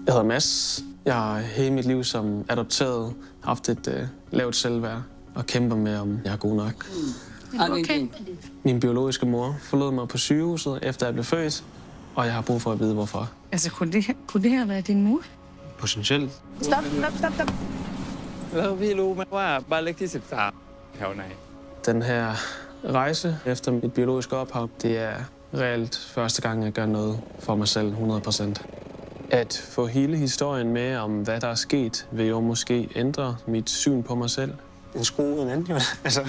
Jeg hedder Mads. Jeg har hele mit liv som adopteret haft et lavt selvværd og kæmper med, om jeg er god nok. Okay. Min biologiske mor forlod mig på sygehuset, efter jeg blev født, og jeg har brug for at vide, hvorfor. Altså, kunne det her være din mor? Potentielt. Stop. แล้วพี่รู้ไหมว่าบ้านเลขที่13แถวไหน Den her rejse efter mit biologiske ophav, det er reelt første gang, jeg gør noget for mig selv 100%. At få hele historien med om, hvad der er sket, vil jo måske ændre mit syn på mig selv. En skrue uden anden, jo. Altså.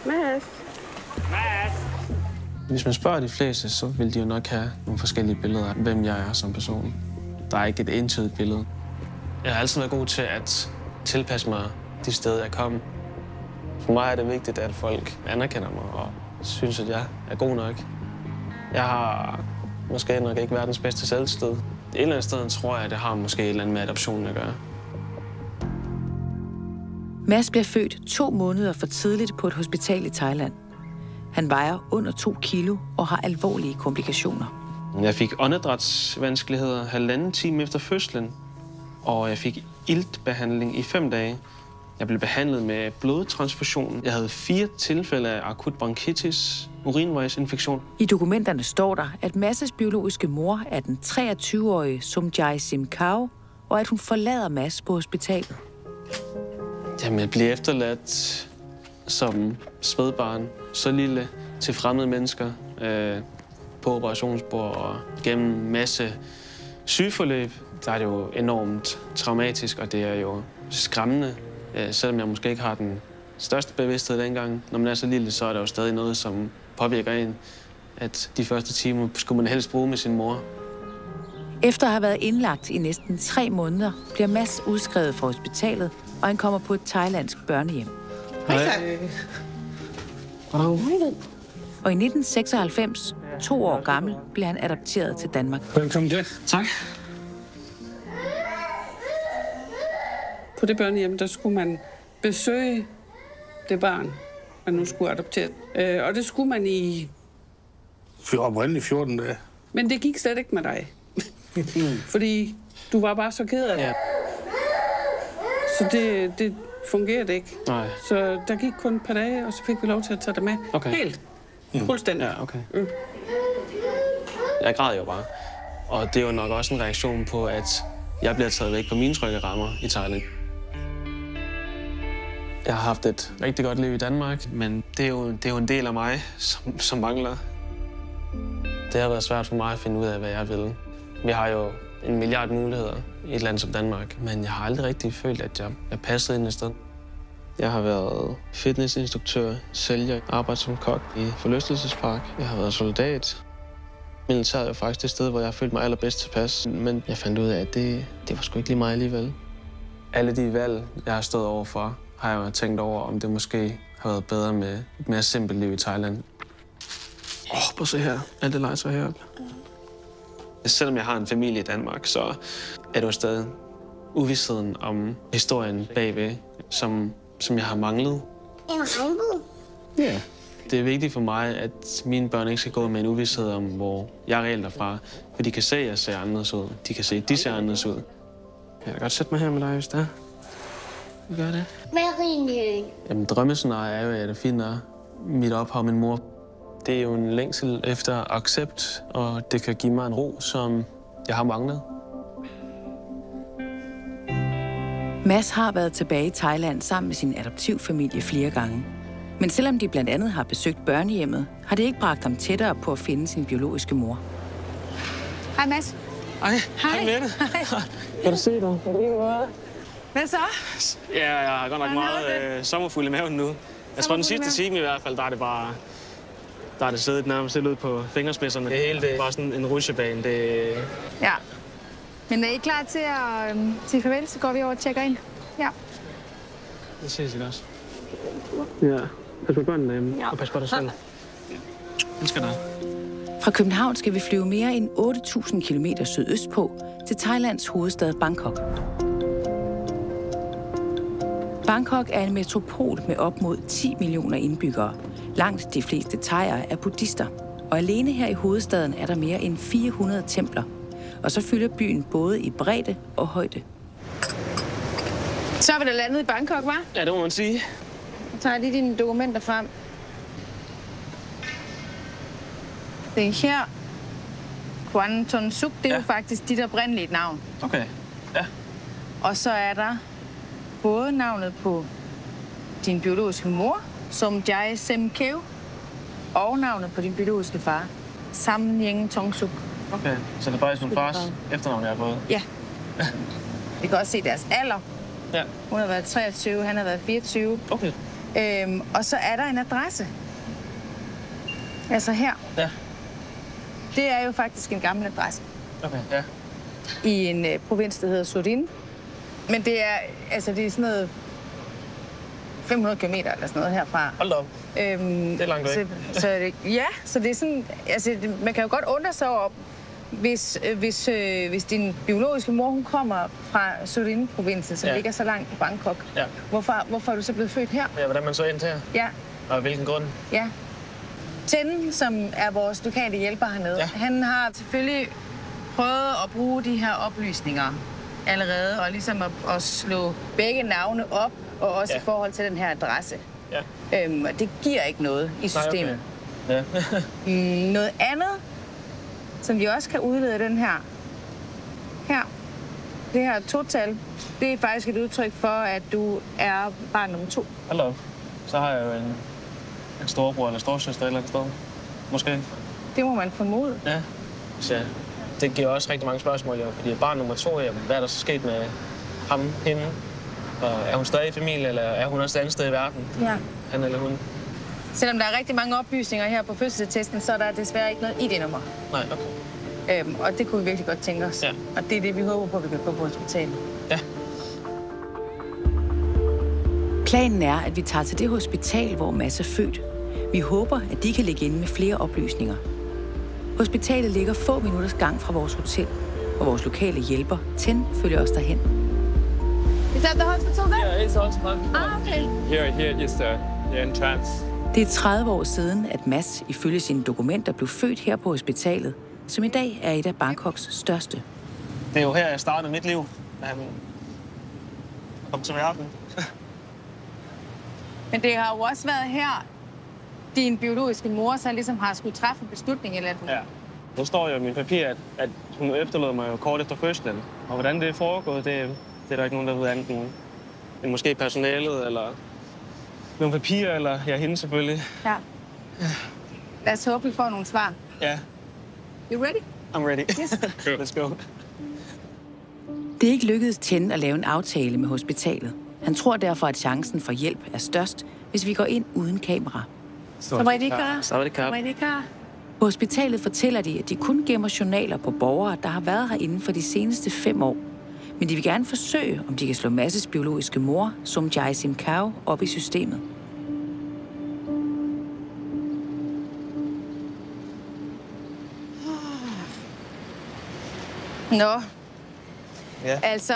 Mads! Hvis man spørger de fleste, så vil de jo nok have nogle forskellige billeder af, hvem jeg er som person. Der er ikke et entydigt billede. Jeg har altid været god til at tilpasse mig de steder, jeg kom. For mig er det vigtigt, at folk anerkender mig og synes, at jeg er god nok. Jeg har måske nok ikke verdens bedste selvsted. Et eller andet sted tror jeg, at det har måske et eller andet med adoptionen at gøre. Mads bliver født 2 måneder for tidligt på et hospital i Thailand. Han vejer under 2 kilo og har alvorlige komplikationer. Jeg fik åndedrætsvanskeligheder 1,5 time efter fødslen, og jeg fik iltbehandling i 5 dage. Jeg blev behandlet med blodtransfusion. Jeg havde 4 tilfælde af akut bronkitis, urinvejsinfektion. I dokumenterne står der, at Mads' biologiske mor er den 23-årige Somjai Simkhao, og at hun forlader Mads på hospitalet. Jamen, jeg bliver efterladt som spædbarn, så lille, til fremmede mennesker på operationsbord og gennem en masse sygeforløb. Der er det jo enormt traumatisk, og det er jo skræmmende. Selvom jeg måske ikke har den største bevidsthed dengang. Når man er så lille, så er der jo stadig noget, som påvirker en. At de første timer skulle man helst bruge med sin mor. Efter at have været indlagt i næsten 3 måneder, bliver Mads udskrevet fra hospitalet, og han kommer på et thailandsk børnehjem. Hej. Og i 1996, 2 år gammel, bliver han adopteret til Danmark. Velkommen til. Tak. På det børnehjem, der skulle man besøge det barn, man nu skulle adoptere. Og det skulle man i... Oprindeligt 14 dage. Men det gik slet ikke med dig. Fordi du var bare så ked af det. Ja. Så det fungerede ikke. Nej. Så der gik kun et par dage, og så fik vi lov til at tage det med. Okay. Helt. Fuldstændig. Ja, okay. Jeg græd jo bare. Og det er jo nok også en reaktion på, at jeg bliver taget væk på mine trygge rammer i Thailand. Jeg har haft et rigtig godt liv i Danmark, men det er jo en del af mig, som mangler. Det har været svært for mig at finde ud af, hvad jeg vil. Vi har jo 1 milliard muligheder i et land som Danmark, men jeg har aldrig rigtig følt, at jeg passede ind et sted. Jeg har været fitnessinstruktør, sælger, arbejdet som kok i forlystelsespark. Jeg har været soldat. Militæret er jo faktisk det sted, hvor jeg har følt mig allerbedst tilpas, men jeg fandt ud af, at det var sgu ikke lige mig alligevel. Alle de valg, jeg har stået overfor, har jeg jo tænkt over, om det måske har været bedre med et mere simpelt liv i Thailand. Prøv at se her. Alt det legetøj heroppe. Selvom jeg har en familie i Danmark, så er det jo stadig uvidstheden om historien bagved, som jeg har manglet. En regnbue? Ja. Det er vigtigt for mig, at mine børn ikke skal gå med en uvidsthed om, hvor jeg reelt er fra. For de kan se, at jeg ser anderledes ud. De kan se, at de ser anderledes ud. Jeg kan godt sætte mig her med dig, hvis det er. Vi gør det. Hvad er rimelig? Jamen, drømmescenarie er jo, at jeg finder mit ophav, min mor. Det er jo en længsel efter accept, og det kan give mig en ro, som jeg har manglet. Mads har været tilbage i Thailand sammen med sin adoptivfamilie flere gange. Men selvom de blandt andet har besøgt børnehjemmet, har det ikke bragt ham tættere på at finde sin biologiske mor. Hej, Mads. Hej Mette. Kan du se dig? Hvad så? Ja, jeg har godt nok meget sommerfuld i maven nu. Jeg tror, den sidste time i hvert fald, der er det siddet nærmest ud på fingerspidserne. Det hele det er bare sådan en rutsjebane. Ja. Men er I klar til at sige farvel, så går vi over og tjekker ind? Ja. Det ses ikke også. Ja, pas på børnene derhjemme. Ja. Og pas på dig selv. Jeg elsker dig. Fra København skal vi flyve mere end 8.000 km sydøstpå til Thailands hovedstad Bangkok. Bangkok er en metropol med op mod 10 millioner indbyggere. Langt de fleste thaiere er buddhister, og alene her i hovedstaden er der mere end 400 templer. Og så fylder byen både i bredde og højde. Så er vi da landet i Bangkok, hva'? Ja, det må man sige. Jeg tager lige dine dokumenter frem. Det er her. Quan Ton Suk, det er jo faktisk dit oprindelige navn. Okay, ja. Og så er der både navnet på din biologiske mor, som Jai Sem Keo, og navnet på din biologiske far, Sam Nyeng Tong Suk. Okay, så det er faktisk min fars efternavn, jeg har fået? Ja. Vi kan også se deres alder. Ja. Hun har været 23, han har været 24. Okay. Og så er der en adresse. Altså her. Ja. Det er jo faktisk en gammel adresse. Okay, ja. I en provins, der hedder Surin. Men det er sådan noget 500 km eller sådan noget herfra. Hold da op. Det er langt væk. Så det er sådan, man kan jo godt undre sig over, hvis din biologiske mor, hun kommer fra Surin-provinsen, som ligger så langt fra Bangkok. Ja. Hvorfor er du så blevet født her? Ja, hvordan man så endt her? Ja. Og hvilken grund? Ja. Ten, som er vores lokale hjælper hernede, han har selvfølgelig prøvet at bruge de her oplysninger allerede, og ligesom at slå begge navne op, og også i forhold til den her adresse. Ja. Og det giver ikke noget i systemet. Nej, okay. Ja. Noget andet, som vi også kan udlede den her, det her total, det er faktisk et udtryk for, at du er barn nummer 2. Hold op. Så har jeg jo en storebror eller storesøster eller et sted. Måske. Det må man formode. Ja. Så det giver også rigtig mange spørgsmål, jo. Fordi barn nummer 2, hvad er der så sket med ham, hende? Og er hun stadig i familie, eller er hun også et andet sted i verden? Ja. Han eller hun? Selvom der er rigtig mange oplysninger her på fødselsattesten, så er der desværre ikke noget ID-nummer. Nej, okay. Og det kunne vi virkelig godt tænke os. Ja. Og det er det, vi håber på, at vi kan få på hospitalet. Ja. Planen er, at vi tager til det hospital, hvor Mads er født. Vi håber, at de kan ligge inde med flere oplysninger. Hospitalet ligger få minutters gang fra vores hotel, og vores lokale hjælper, Ten, følger os derhen. Is that the hospital there? Yeah, it's hospital. Okay. Here is the entrance. Det er 30 år siden, at Mads ifølge sine dokumenter blev født her på hospitalet, som i dag er et af Bangkoks største. Det er jo her, jeg startede mit liv, da han kom til verden. Men det har jo også været her, din biologiske mor så ligesom har skulle træffe en beslutning, eller? Ja. Der står jo i min papir, at hun efterlod mig jo kort efter fødslen. Og hvordan det er foregået, det er der ikke nogen, der ved andet end måske personalet, eller nogle papirer, eller hende selvfølgelig. Ja. Lad os håbe, vi får nogle svar. Ja. You ready? I'm ready. Yes. Let's go. Det er ikke lykkedes Ten at lave en aftale med hospitalet. Han tror derfor, at chancen for hjælp er størst, hvis vi går ind uden kamera. Sawadikar. På hospitalet fortæller de, at de kun gemmer journaler på borgere, der har været her inden for de seneste 5 år. Men de vil gerne forsøge, om de kan slå Masses biologiske mor, som Jai Sem Keo, op i systemet. Nå. Ja. Altså,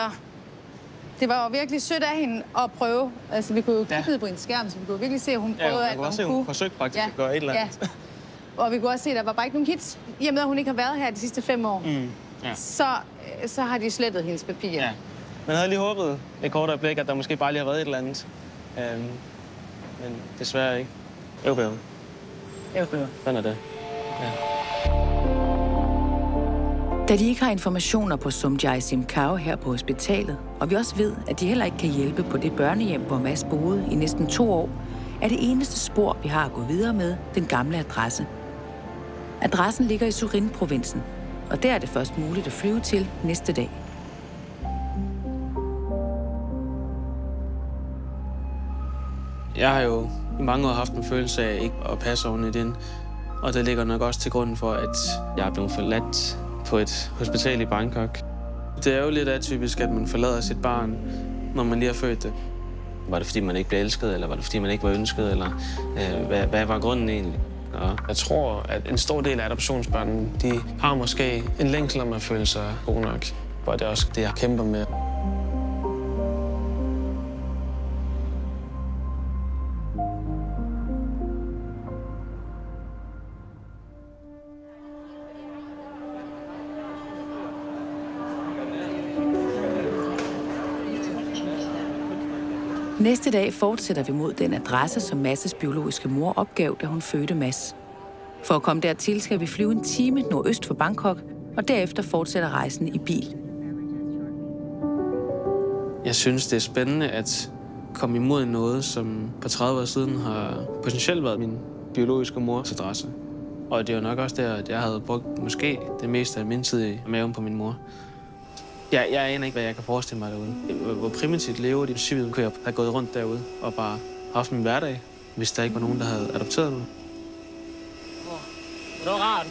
det var jo virkelig sødt af hende at prøve. Altså, vi kunne jo kigge på en skærm, så vi kunne virkelig se, at hun prøvede, at hun kunne. Forsøgt faktisk at gøre et eller andet. Ja. Og vi kunne også se, at der var bare ikke nogen hits. I og med, at hun ikke har været her de sidste 5 år, så har de slettet hendes papirer. Ja. Man havde lige håbet et kort øjeblik, at der måske bare lige har været et eller andet. Men desværre ikke. Sådan er det. Ja. Da de ikke har informationer på Som Jai Sem Keo her på hospitalet, og vi også ved, at de heller ikke kan hjælpe på det børnehjem, hvor Mads boede i næsten 2 år, er det eneste spor, vi har at gå videre med, den gamle adresse. Adressen ligger i Surin-provinsen, og der er det først muligt at flyve til næste dag. Jeg har jo i mange år haft en følelse af ikke at passe ordentligt ind, og det ligger nok også til grunden for, at jeg er blevet forladt på et hospital i Bangkok. Det er jo lidt atypisk, at man forlader sit barn, når man lige har født det. Var det, fordi man ikke blev elsket, eller var det, fordi man ikke var ønsket, eller hvad var grunden egentlig? Og jeg tror, at en stor del af adoptionsbørnene, de har måske en længsel om at føle sig gode nok. Og det er også det, jeg kæmper med. Næste dag fortsætter vi mod den adresse, som Mads' biologiske mor opgav, da hun fødte Mads. For at komme dertil skal vi flyve en time nordøst for Bangkok, og derefter fortsætter rejsen i bil. Jeg synes, det er spændende at komme imod noget, som på 30 år siden har potentielt været min biologiske mors adresse. Og det er jo nok også der, at jeg havde brugt måske det meste af min tid i maven på min mor. Jeg aner ikke, hvad jeg kan forestille mig derude. Hvor primitivt lever de syge, kunne jeg have gået rundt derude og bare haft min hverdag, hvis der ikke var nogen, der havde adopteret mig. Det var rart.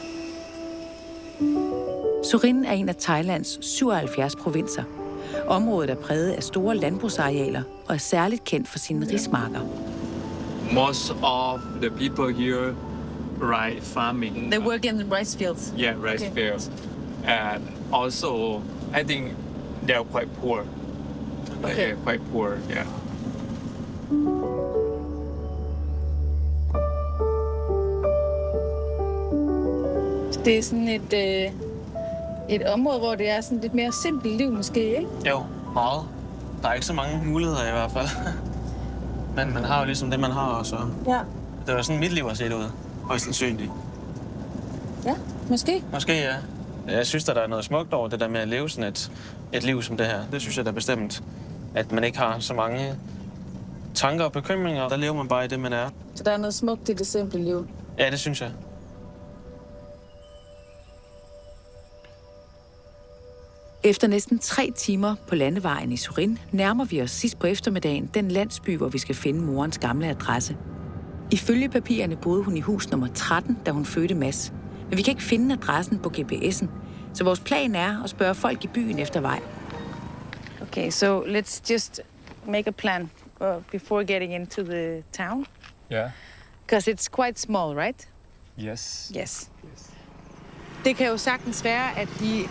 Surin er en af Thailands 77 provinser. Området er præget af store landbrugsarealer og er særligt kendt for sine rismarker. Most of the people here farming. They work in the rice fields. Yeah, rice fields. And also, I think they're quite poor. Okay. They're quite poor, yeah. Det er sådan et område, hvor det er sådan lidt mere simpelt liv måske, ikke? Jo, meget. Der er ikke så mange muligheder i hvert fald. Men man har jo ligesom det, man har også. Ja. Det var sådan mit liv at se det ud, højst sandsynligt. Ja, måske. Måske, ja. Jeg synes, der er noget smukt over det der med at leve sådan et liv som det her. Det synes jeg da bestemt, at man ikke har så mange tanker og bekymringer. Der lever man bare i det, man er. Så der er noget smukt i det simple liv. Ja, det synes jeg. Efter næsten 3 timer på landevejen i Surin nærmer vi os sidst på eftermiddagen den landsby, hvor vi skal finde morens gamle adresse. Ifølge papirerne boede hun i hus nummer 13, da hun fødte Mads. Men vi kan ikke finde adressen på GPS'en, så vores plan er at spørge folk i byen efter vej. Okay, so let's just make a plan before getting into the town. Yeah. Because it's quite small, right? Yes. Yes. Det kan jo sagtens være, at de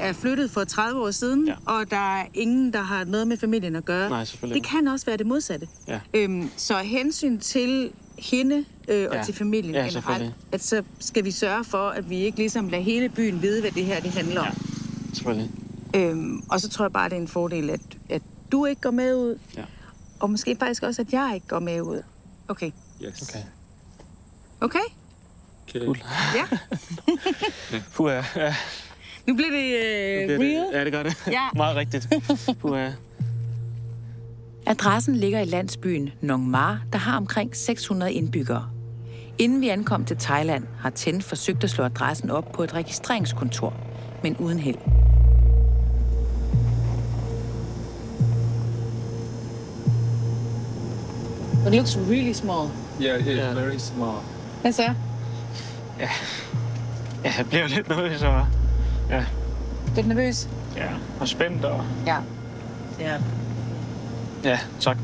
er flyttet for 30 år siden, og der er ingen, der har noget med familien at gøre. Nej, selvfølgelig. Det kan også være det modsatte. Ja. Så hensyn til hende og til familien generelt, at så skal vi sørge for, at vi ikke ligesom lader hele byen vide, hvad det her det handler om. Ja, selvfølgelig. Og så tror jeg bare, det er en fordel, at du ikke går med ud, og måske faktisk også, at jeg ikke går med ud. Okay. Yes. Okay. Okay? Cool. Ja. Ja. Nu bliver det real. Ja, det gør det. Ja. Meget rigtigt. Adressen ligger i landsbyen Nong Ma, der har omkring 600 indbyggere. Inden vi ankom til Thailand, har Ten forsøgt at slå adressen op på et registreringskontor, men uden held. It looks really small. Yeah, it's very small. Hvad så? Ja, jeg bliver lidt nervøs og... Ja. Lidt nervøs? Ja, og spændt og... Ja. Ja. Ja, tak.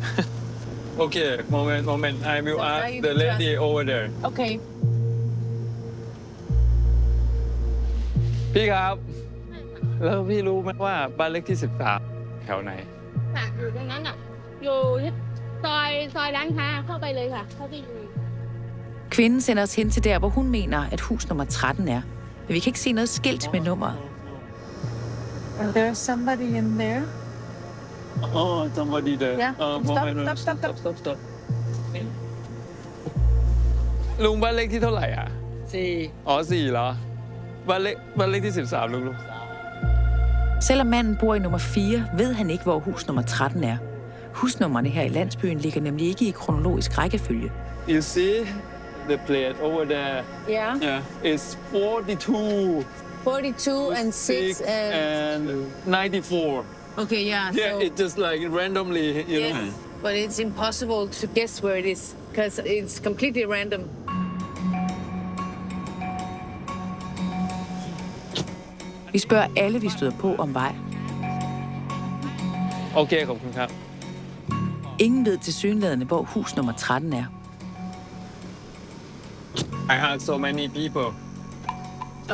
Okay, moment. I will ask the lady over there. Okay. พี่ครับ แล้วพี่รู้ไหมว่าบ้านเลขที่ 13 แถวไหน ค่ะอยู่ตรงนั้นอ่ะ อยู่ซอยร้านค้าเข้าไปเลยค่ะเข้าไปอยู่ Kvinden sender os hen til der, hvor hun mener, at hus nummer 13 er. Men vi kan ikke se noget skilt med nummeret. And there's somebody in there. somebody there. Yeah. Stop. ลุงบ้านเลขที่เท่าไหร่อ่ะ 4. อ๋อ 4 เหรอ บ้านเลขที่ 13 ลุง Selvom manden bor i nummer 4, ved han ikke, hvor hus nummer 13 er. Husnummerne her i landsbyen ligger nemlig ikke i kronologisk rækkefølge. You see the plate over there? Yeah. It's 42. 42 and 6 and 94. Okay, yeah. Yeah, So, it's just like randomly, you yes, know. but it's impossible to guess where it is because it's completely random. Vi spørger alle, vi støder på, om vej. Okay, ขอบคุณครับ Ingen ved tilsyneladende, hvor hus nummer 13 er. I had so many people.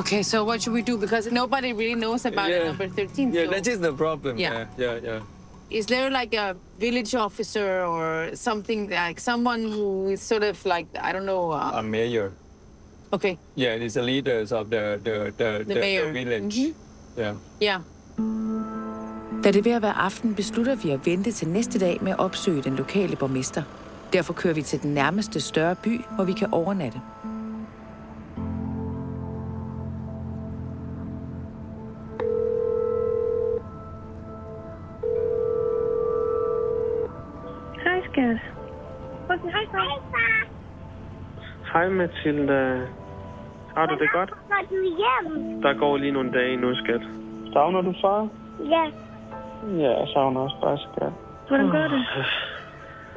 Okay, so what should we do? Because nobody really knows about number 13. Yeah, so that is the problem. Yeah. Yeah. is there like a village officer or something, like someone who is sort of like, I don't know... A mayor. Okay. Yeah, it's the leaders of the village. Yeah. Yeah. Da det er ved at være aften, beslutter vi at vente til næste dag med at opsøge den lokale borgmester. Derfor kører vi til den nærmeste større by, hvor vi kan overnatte. Hej, skat. Hej, far. Hej, Mathilde. Har du det godt? Hvornår er du hjem? Der går lige nogle dage nu, skat. Savner du far? Ja. Ja, jeg savner også bare, skat. Hvordan går det?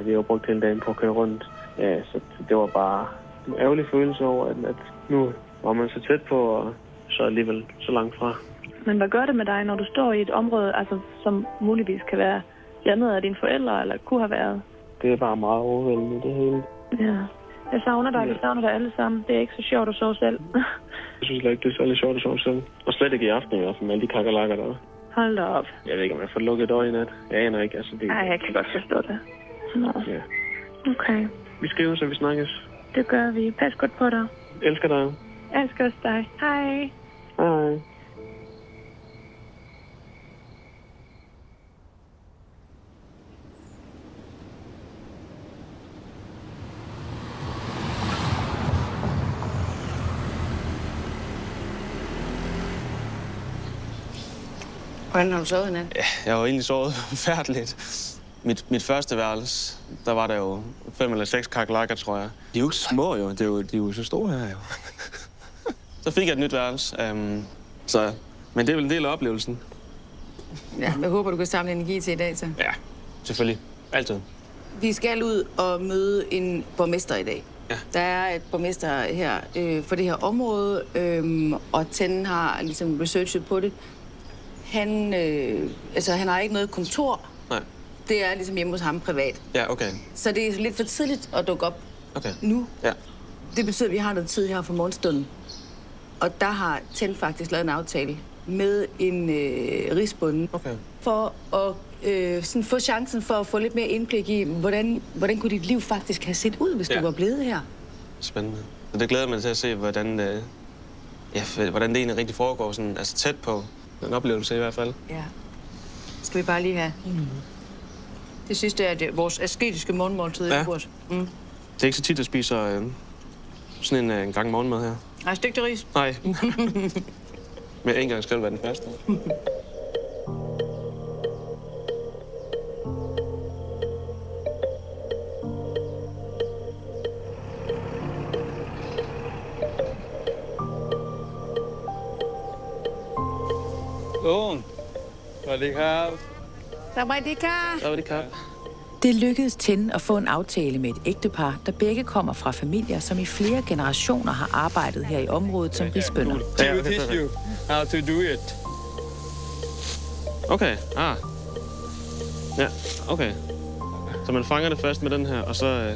Vi har jo brugt hele dagen på at køre rundt. Ja, så det var bare en ærgerlig følelse over, at nu var man så tæt på, og så alligevel så langt fra. Men hvad gør det med dig, når du står i et område, altså, som muligvis kan være landet af dine forældre, eller kunne have været? Det er bare meget overvældende, det hele. Ja. Jeg savner dig, vi savner dig alle sammen. Det er ikke så sjovt at sove selv. Jeg synes ikke, det er særlig sjovt at sove selv. Og slet ikke i aften i hvert fald, med alle de kakkerlakker der. Hold da op. Jeg ved ikke, om jeg får lukket et øje i nat. Jeg aner ikke, altså det... Ej, jeg kan godt forstå det. Nå. Ja. Okay. Vi skriver, så vi snakkes. Det gør vi. Pas godt på dig. Elsker dig. Elsker også dig. Hej. Hej. Hvordan har du sovet i nat? Ja, jeg har egentlig sovet færdeligt. Mit første værelse, der var der jo 5 eller 6 kakelakker, tror jeg. De er jo ikke små, jo. De er jo så store her, jo. Så fik jeg et nyt værelse. Men det er vel en del af oplevelsen. Ja, jeg håber, du kan samle energi til i dag, så. Ja, selvfølgelig. Altid. Vi skal ud og møde en borgmester i dag. Ja. Der er et borgmester her for det her område, og Ten har ligesom researchet på det. Han har ikke noget kontor. Nej. Det er ligesom hjemme hos ham privat. Ja, okay. Så det er lidt for tidligt at dukke op nu. Ja. Det betyder, at vi har noget tid her for morgenstunden. Og der har Ten faktisk lavet en aftale med en rigsbonde for at sådan få chancen for at få lidt mere indblik i, hvordan kunne dit liv faktisk have set ud, hvis du var blevet her. Spændende. Så det glæder mig til at se, hvordan det egentlig rigtig foregår, sådan, altså tæt på en oplevelse i hvert fald. Ja. Skal vi bare lige have... Det sidste er vores asketiske morgenmåltid. Ja. Det er ikke så tit, at spiser sådan en gang morgenmad her. Nej, stegte ris. Nej. Men en gang skal det være den første. Det lykkedes Ten at få en aftale med et ægtepar, der begge kommer fra familier, som i flere generationer har arbejdet her i området som risbønder. How to do it. Okay, Ja, okay. Så man fanger det først med den her, og så...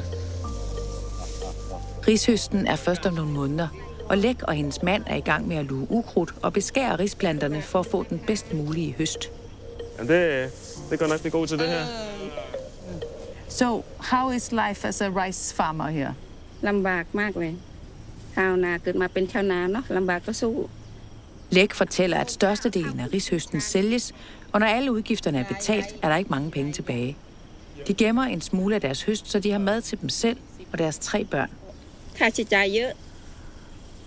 Rishøsten er først om nogle måneder, og Læk og hendes mand er i gang med at luge ukrudt og beskære risplanterne for at få den bedst mulige høst. Jamen det går nok blive god til det her. So, how is life as a rice farmer here? ลำบากมากเลยชาวนาเกิดมาเป็นชาวนาเนาะลำบากก็สู้ Læk fortæller, at størstedelen af rishøsten sælges, og når alle udgifterne er betalt, er der ikke mange penge tilbage. De gemmer en smule af deres høst, så de har mad til dem selv og deres 3 børn. ค่าใช้จ่ายเยอะ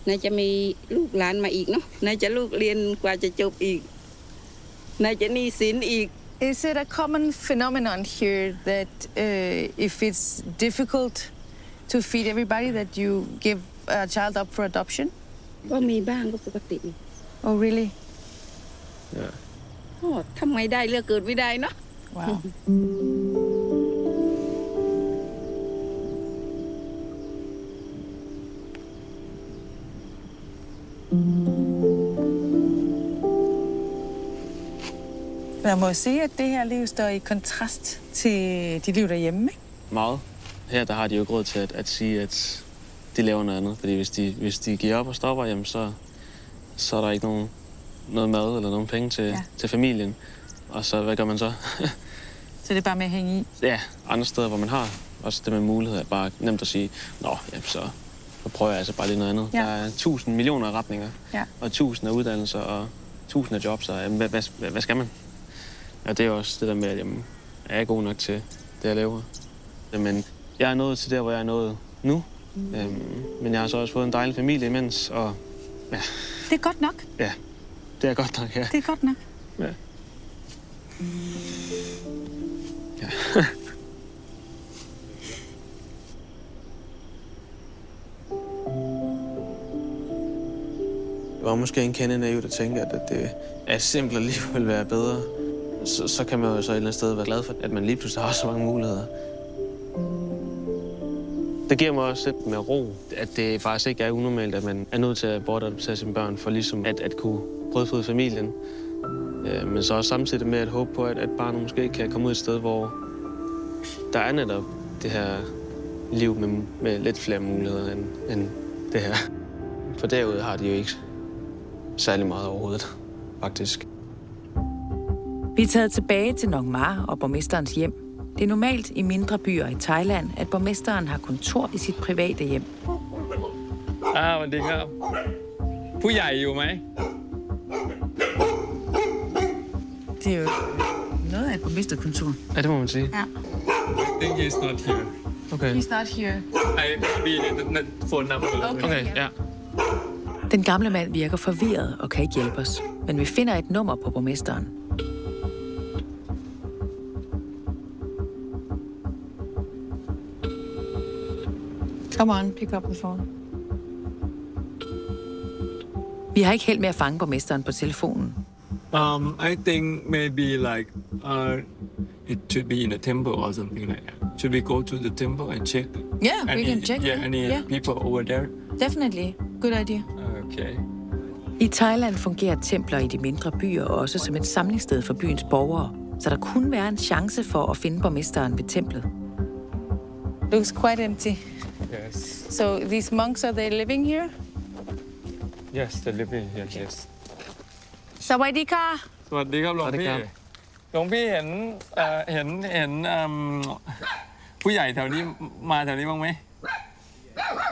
น่าจะมีลูกหลานมาอีกเนาะน่าจะลูกเรียนกว่าจะจบอีกน่าจะหนี้สินอีก Is it a common phenomenon here that if it's difficult to feed everybody that you give a child up for adoption? ก็มีบ้างก็ปกติ Oh, really? โอ้ทำไงได้เลือกเกิดไม่ได้เนาะ Wow. Man må sige, at det her liv står i kontrast til dit liv derhjemme, ikke? Meget. Her der har de jo ikke råd til at sige, at de laver noget andet. Fordi hvis de giver op og stopper, jamen så er der ikke noget mad eller nogen penge til familien. Og så, hvad gør man så? Så det er bare med at hænge i? Ja, andre steder, hvor man har også det med mulighed, er bare nemt at sige, nå, jamen, så prøver jeg altså bare lige noget andet. Ja. Der er 1000 millioner af retninger, og 1000 af uddannelser, og 1000 af jobs, og jamen, hvad skal man? Og det er også det der med, at jamen, er jeg god nok til det, jeg laver? Men jeg er nået til der, hvor jeg er nået nu. Men jeg har så også fået en dejlig familie imens, og ja. Det er godt nok? Ja, det er godt nok, ja. Det er godt nok? Ja. Ja. Det var måske en kende naivt at tænke, at det er simplere liv vil være bedre. Så kan man jo så et eller andet sted være glad for, at man lige pludselig har så mange muligheder. Det giver mig også lidt mere ro, at det faktisk ikke er unormalt, at man er nødt til at bortadoptere sine børn for ligesom at kunne brødføde familien. Men så også samtidig med at håbe på, at barnet måske kan komme ud et sted, hvor der er netop det her liv med lidt flere muligheder end det her. For derude har de jo ikke særlig meget overhovedet, faktisk. Vi er taget tilbage til Nong Ma og borgmesterens hjem. Det er normalt i mindre byer i Thailand, at borgmesteren har kontor i sit private hjem. สวัสดีครับผู้ใหญ่อยู่ไหม Det er jo noget af et borgmesterkontor. Ja, det må man sige. Ja. I think he's not here. Okay. He's not here. Maybe the phone number. Okay, ja. Den gamle mand virker forvirret og kan ikke hjælpe os, men vi finder et nummer på borgmesteren. Come on, pick up the phone. Vi har ikke held med at fange borgmesteren på telefonen. I think maybe like it should be in a temple or something like that. Should we go to the temple and check? Yeah, we can check. Yeah, any people over there? Definitely. Good idea. Okay. I Thailand fungerer templer i de mindre byer også som et samlingssted for byens borgere, så der kunne være en chance for at finde borgmesteren ved templet. Looks quite empty. Yes. So these monks, are they living here? Yes, they're living here. Yes. สวัสดีค่ะ สวัสดีครับหลวงพี่หลวงพี่เห็นผู้ใหญ่แถวนี้มาแถวนี้บ้างไหม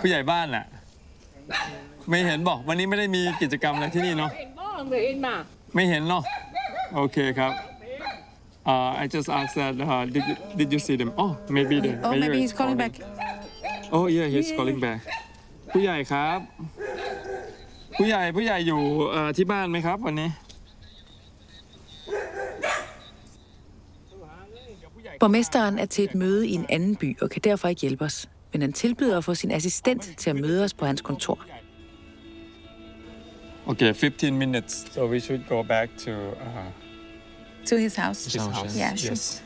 ผู้ใหญ่บ้านน่ะไม่เห็นบอกวันนี้ไม่ได้มีกิจกรรมอะไรที่นี่เนาะไม่เห็นเนาะโอเคครับI just asked that did you see them oh maybe he's calling back oh yeah he's calling back ผู้ใหญ่ครับผู้ใหญ่อยู่ที่บ้านไหมครับวันนี้ Borgmesteren er til et møde i en anden by og kan derfor ikke hjælpe os. Men han tilbyder at få sin assistent til at møde os på hans kontor. Okay, 15 minutes. So we should go back to his house. His house. Yeah, sure. Yes.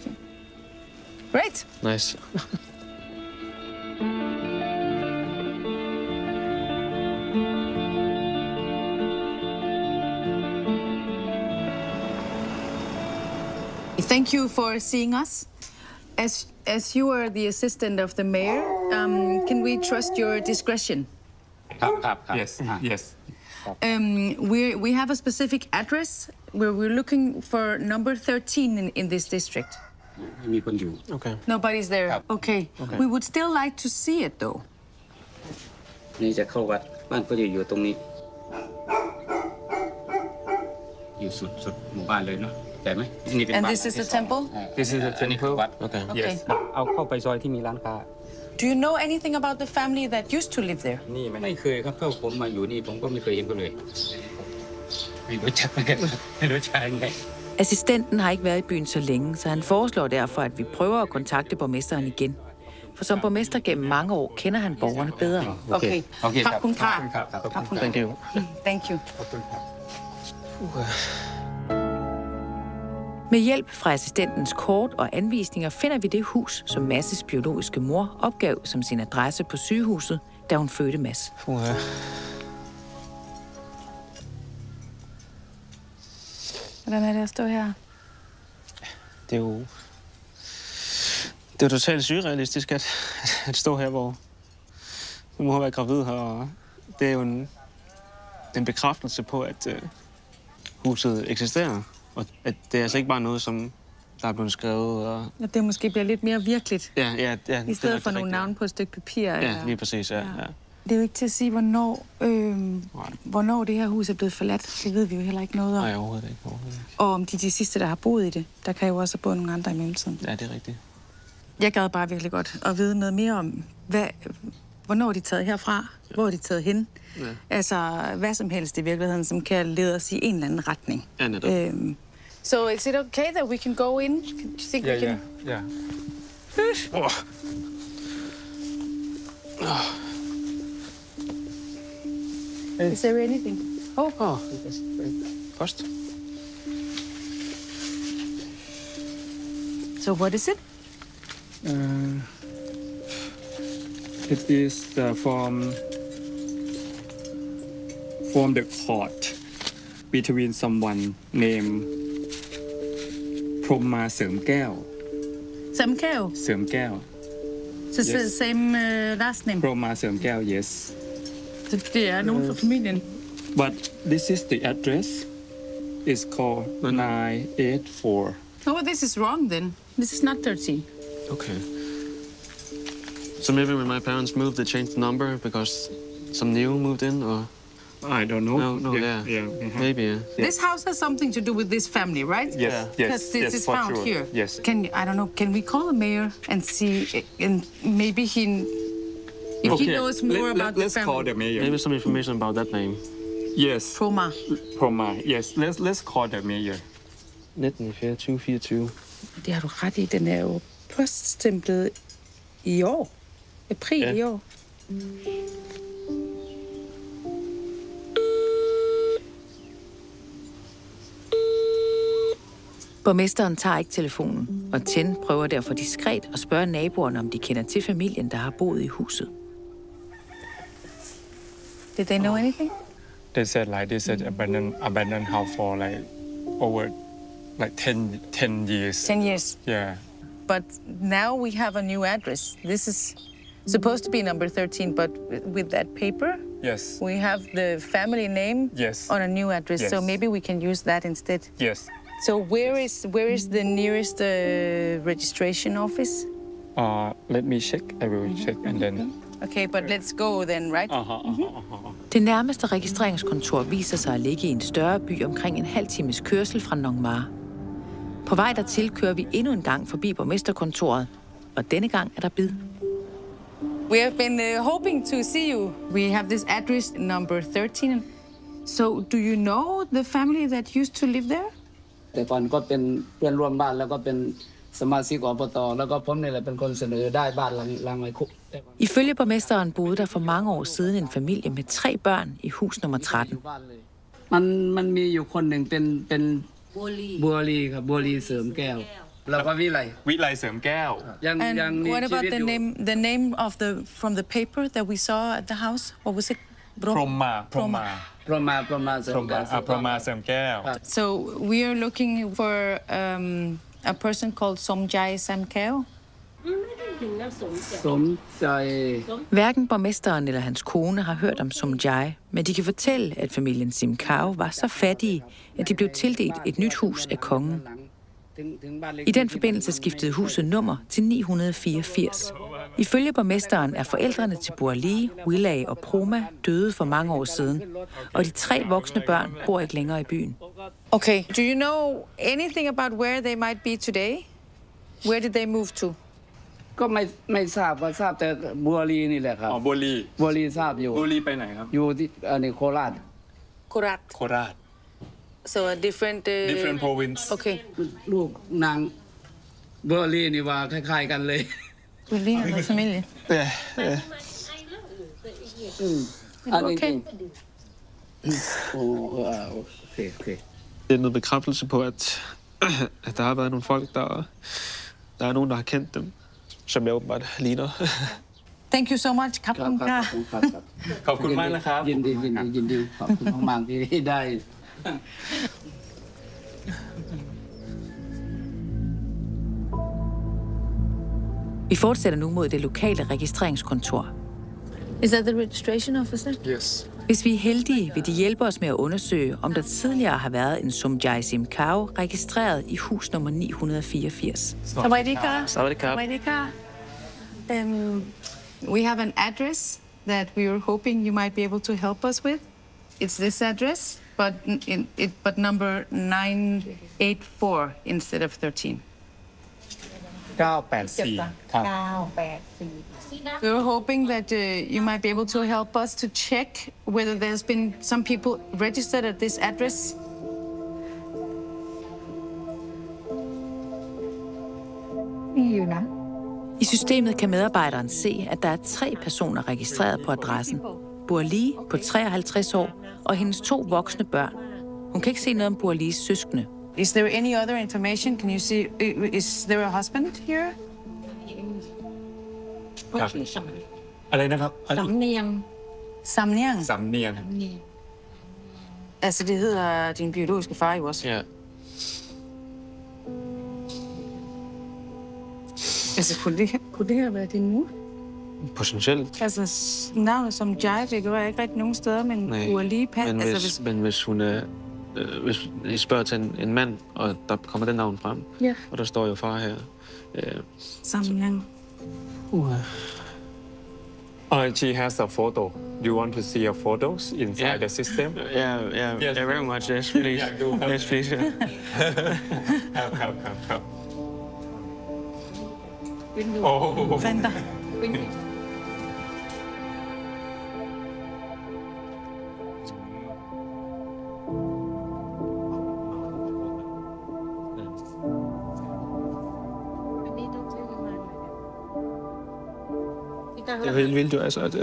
Great. Nice. Thank you for seeing us. As you are the assistant of the mayor, can we trust your discretion? Yes. Yes. We have a specific address where we're looking for number 13 in this district. Okay. Nobody's there. Okay. We would still like to see it though. นี่จะเข้าวัดบ้านก็อยู่ตรงนี้อยู่สุดหมู่บ้านเลยเนาะใช่ไหม And this is the temple? This is the temple. Okay. Yes. เอาเข้าไปซอยที่มีร้านค้า Do you know anything about the family that used to live there? นี่ไม่เคยครับเพราะผมมาอยู่นี่ผมก็ไม่เคยเห็นเขาเลยไม่รู้จักกันไม่รู้จักยังไง Assistenten har ikke været i byen så længe, så han foreslår derfor, at vi prøver at kontakte borgmesteren igen. For som borgmester gennem mange år kender han borgerne bedre. Okay. Tak kun klar. Thank you. Thank you. Med hjælp fra assistentens kort og anvisninger finder vi det hus, som Mads' biologiske mor opgav som sin adresse på sygehuset, da hun fødte Mads. Hvordan er det at stå her? Det er jo totalt surrealistisk at stå her, hvor Min mor har været gravid her, og det er jo en bekræftelse på, at huset eksisterer. Og at det er altså ikke bare noget, som der er blevet skrevet. Og at det måske bliver lidt mere virkeligt. Ja. I stedet for nogle navne på et stykke papir. Ja, eller... lige præcis, ja. Det er jo ikke til at sige, hvornår det her hus er blevet forladt. Det ved vi jo heller ikke noget om. Nej, overhovedet ikke. Og om de sidste, der har boet i det. Der kan jo også have boet nogle andre i mellemtiden. Ja, det er rigtigt. Jeg gad bare virkelig godt at vide noget mere om, hvornår er de taget herfra, hvor er de taget hen. Ja. Altså, hvad som helst i virkeligheden, som kan lede os i en eller anden retning. Ja, netop. So, is it okay that we can go in? Do you think we can? Yeah. Is there anything? Post. So, what is it? It is from the court between someone named Proma Sermkæv. Sermkæv? Sermkæv. So, yes. Same last name? Proma Sermkæv, yes. Det er nogen fra familien. But this is the address. It's called 984. Oh, this is wrong then. This is not 13. Okay. So maybe when my parents moved, they changed the number because some new moved in, or? I don't know. No, yeah. Maybe, yeah. This house has something to do with this family, right? Yes, Because this is found sure. here. Yes. Can we call the mayor and see, and maybe he knows more about the family? Let's call the mayor. Maybe some information about that name. Yes. Proma. Yes. Let's call the mayor. 1924. Det har du ret i. Den er jo poststemplet i år. April i år. Borgmesteren tager ikke telefonen, og Ten prøver derfor diskret at spørge naboerne, om de kender til familien, der har boet i huset. Did they know anything? They said this is abandoned house for over 10 years. 10 years. Yeah. But now we have a new address. This is supposed to be number 13, but with that paper, yes, we have the family name on a new address. Yes. So maybe we can use that instead. Yes. So where is the nearest registration office? Let me check. I will check and then. Okay, but let's go then, right? Det nærmeste registreringskontor viser sig at ligge i en større by omkring en halv times kørsel fra Nong Ma. På vej dertil kører vi endnu en gang forbi borgmesterkontoret, og denne gang er der bid. We have been hoping to see you. We have this address number 13. So do you know the family that used to live there? แต่ก่อนก็เป็นเพื่อนร่วมบ้านแล้วก็เป็นสมาชิกอบต.แล้วก็ผมนี่แหละเป็นคนเสนอได้บ้านหลังไว้คุก Ifølge borgmesteren boede der for mange år siden en familie med 3 børn i hus nummer 13. มันมีอยู่คนหนึ่งเป็นบัวลีครับบัวลีเสริมแก้วแล้วก็วิไลเสริมแก้ว And what about the name of from the paper that we saw at the house? What was it? Proma เสริมแก้ว So we are looking for a person called Somjai Samkæv. Hverken borgmesteren eller hans kone har hørt om Somjai, men de kan fortælle, at familien Simkao var så fattige, at de blev tildelt et nyt hus af kongen. I den forbindelse skiftede huset nummer til 984. Ifølge borgmesteren er forældrene til Burli, Willay og Proma døde for mange år siden, og de 3 voksne børn bor ikke længere i byen. Okay, do you know anything about where they might be today? Where did they move to? ก็ไม่ทราบว่าทราบแต่บัวลีนี่แหละครับบัวลีทราบอยู่บัวลีไปไหนครับอยู่ที่โคราช Korat. So a different province. Okay. ลูกนางบัวลีนี่ว่าคล้ายๆกันเลย We live in a family. Okay. Okay. Det er noget bekræftelse på, at der har været nogle folk, der er nogen, der har kendt dem, som jeg åbenbart ligner. Thank you so much, Kapten Ka. ขอบคุณมากนะครับ ยินดีขอบคุณมากๆที่ได้ Vi fortsætter nu mod det lokale registreringskontor. Is that the registration officer? Yes. Hvis vi er heldige, vil de hjælpe os med at undersøge, om der tidligere har været en Somjai Simkhao registreret i hus nummer 984. Sawadika. Sawadika. We have an address that we were hoping you might be able to help us with. It's this address, but number 984 instead of 13. 984 ครับ We were hoping that you might be able to help us to check whether there's been some people registered at this address. I systemet kan medarbejderen se, at der er 3 personer registreret på adressen. Burli på 53 år og hendes 2 voksne børn. Hun kan ikke se noget om Burlis søskende. Is there any other information? Can you see, is there a husband here? อะไรนะครับ Samniang. Altså, det hedder din biologiske far jo også. Ja. Altså, kunne det her være din mor? Potentielt. Altså, navnet som Jai figurerer ikke rigtig nogen steder, men Burli pas. Men hvis hun er... hvis I spørger til en mand, og der kommer den navn frem, og der står jo far her. Samniang. She has a photo. Do you want to see her photos inside the system? Yeah, very much. Yes, please. Yes, please. Help. Venter. Det er helt vildt jo, altså. Det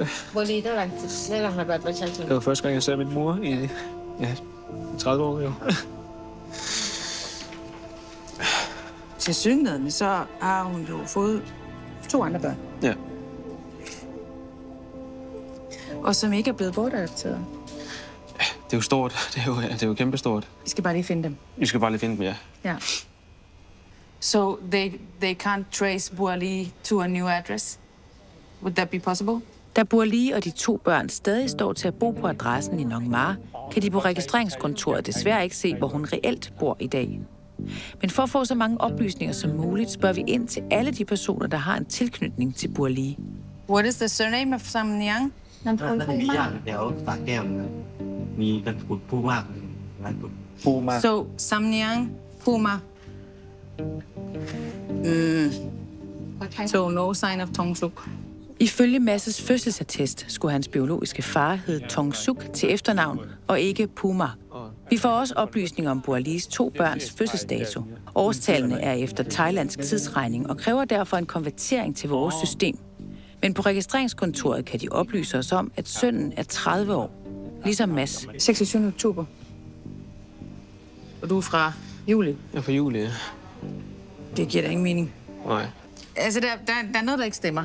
var første gang, jeg så min mor i 30 år jo. Til synligheden, så har hun jo fået 2 andre børn. Ja. Og som ikke er blevet bortadopteret. Det er jo stort. Det er jo kæmpestort. Vi skal bare lige finde dem. Vi skal bare lige finde dem, ja. Ja. So they can't trace Burli to a new address? Would that be possible? Da Burli og de 2 børn stadig står til at bo på adressen i Nong Ma, kan de på registreringskontoret desværre ikke se, hvor hun reelt bor i dag. Men for at få så mange oplysninger som muligt, spørger vi ind til alle de personer, der har en tilknytning til Burli. What is the surname of Samniang? So Samniang Puma. So no sign of Tongsuk. Ifølge Masses fødselsattest skulle hans biologiske far hedde Tongsuk til efternavn og ikke Puma. Vi får også oplysninger om Burlis 2 børns fødselsdato. Årstallene er efter thailandsk tidsregning og kræver derfor en konvertering til vores system. Men på registreringskontoret kan de oplyse os om, at sønnen er 30 år, ligesom Mads. 26. oktober. Og du er fra juli? Jeg er fra juli, ja. Det giver da ingen mening. Nej. Altså, der er noget, der ikke stemmer.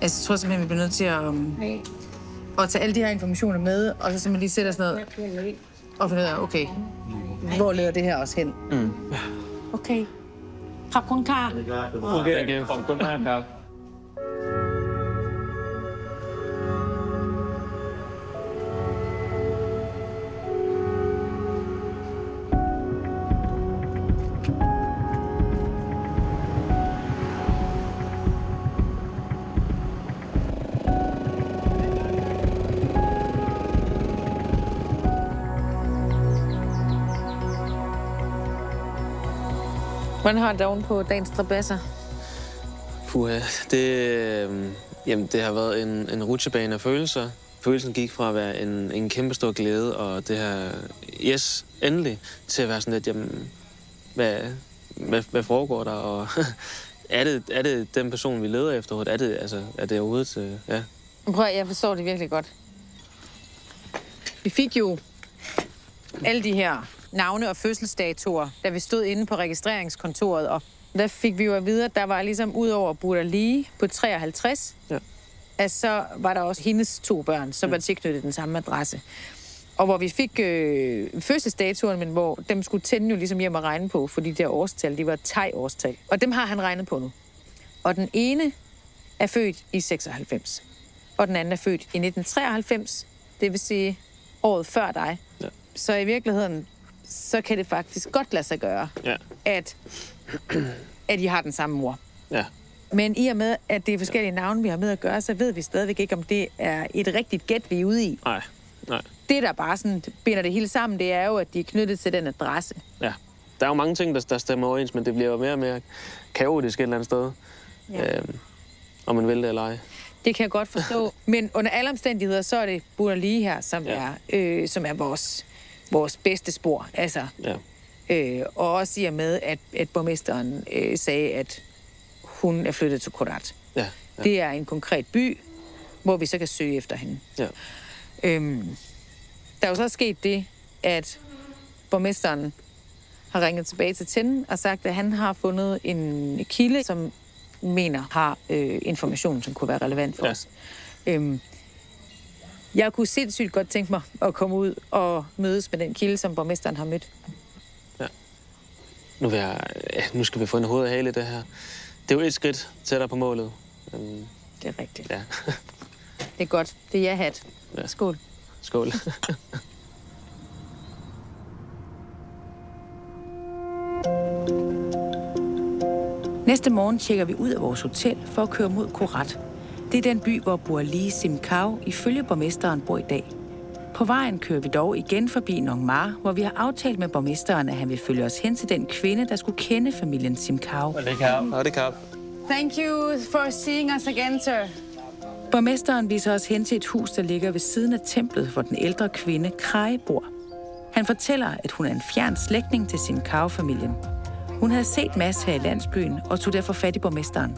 Altså, jeg tror simpelthen, vi bliver nødt til at tage alle de her informationer med, og så simpelthen lige sætte os ned og finde ud af, okay, hvor leder det her også hen? Okay. Tak kun klar. Okay,ขอบคุณมากครับ Hvordan har dagen på dagens strabasser? Det har været en rutsjebane af følelser. Følelsen gik fra at være en kæmpestor glæde, og det her, yes, endelig, til at være sådan lidt, jamen, hvad foregår der, og er det den person, vi leder efter? Er det overhovedet, ja. Prøv, jeg forstår det virkelig godt. Vi fik jo alle de her navne og fødselsdatoer, da vi stod inde på registreringskontoret, og der fik vi jo at vide, at der var ligesom ud over Burli på 53, at så var der også hendes 2 børn, som var tilknyttet den samme adresse. Og hvor vi fik fødselsdatoerne, men hvor dem skulle tænde jo ligesom hjem og regne på, fordi de der årstal, de var thai-årstal. Og dem har han regnet på nu. Og den ene er født i 96, og den anden er født i 1993, det vil sige året før dig. Ja. Så i virkeligheden, så kan det faktisk godt lade sig gøre, at I har den samme mor. Ja. Men i og med, at det er forskellige navne, vi har med at gøre, så ved vi stadigvæk ikke, om det er et rigtigt gæt, vi er ude i. Nej. Det, der bare sådan binder det hele sammen, det er jo, at de er knyttet til den adresse. Ja. Der er jo mange ting, der stemmer overens, men det bliver jo mere og mere kaotisk et eller andet sted. Ja. Om man vil det eller ej. Det kan jeg godt forstå. Men under alle omstændigheder, så er det Burali her, som er vores bedste spor. Altså, og også i og med, at borgmesteren sagde, at hun er flyttet til Korat. Ja. Det er en konkret by, hvor vi så kan søge efter hende. Ja. Der er jo så sket det, at borgmesteren har ringet tilbage til Tenne og sagt, at han har fundet en kilde, som mener har information, som kunne være relevant for os. Jeg kunne sindssygt godt tænke mig at komme ud og mødes med den kilde, som borgmesteren har mødt. Ja. Nu skal vi få en hoved af hale i det her. Det er jo et skridt tættere på målet. Det er rigtigt. Ja. Det er godt. Det er ja-hat. Ja. Skål. Skål. Næste morgen tjekker vi ud af vores hotel for at køre mod Korat. Det er den by, hvor Burali Simkau ifølge borgmesteren bor i dag. På vejen kører vi dog igen forbi Nong Mar, hvor vi har aftalt med borgmesteren, at han vil følge os hen til den kvinde, der skulle kende familien Simkau. Thank you for seeing us again, sir. Borgmesteren viser os hen til et hus, der ligger ved siden af templet, hvor den ældre kvinde Krai bor. Han fortæller, at hun er en fjern slægtning til Simkau-familien. Hun havde set Mads her i landsbyen og tog derfor fat i borgmesteren.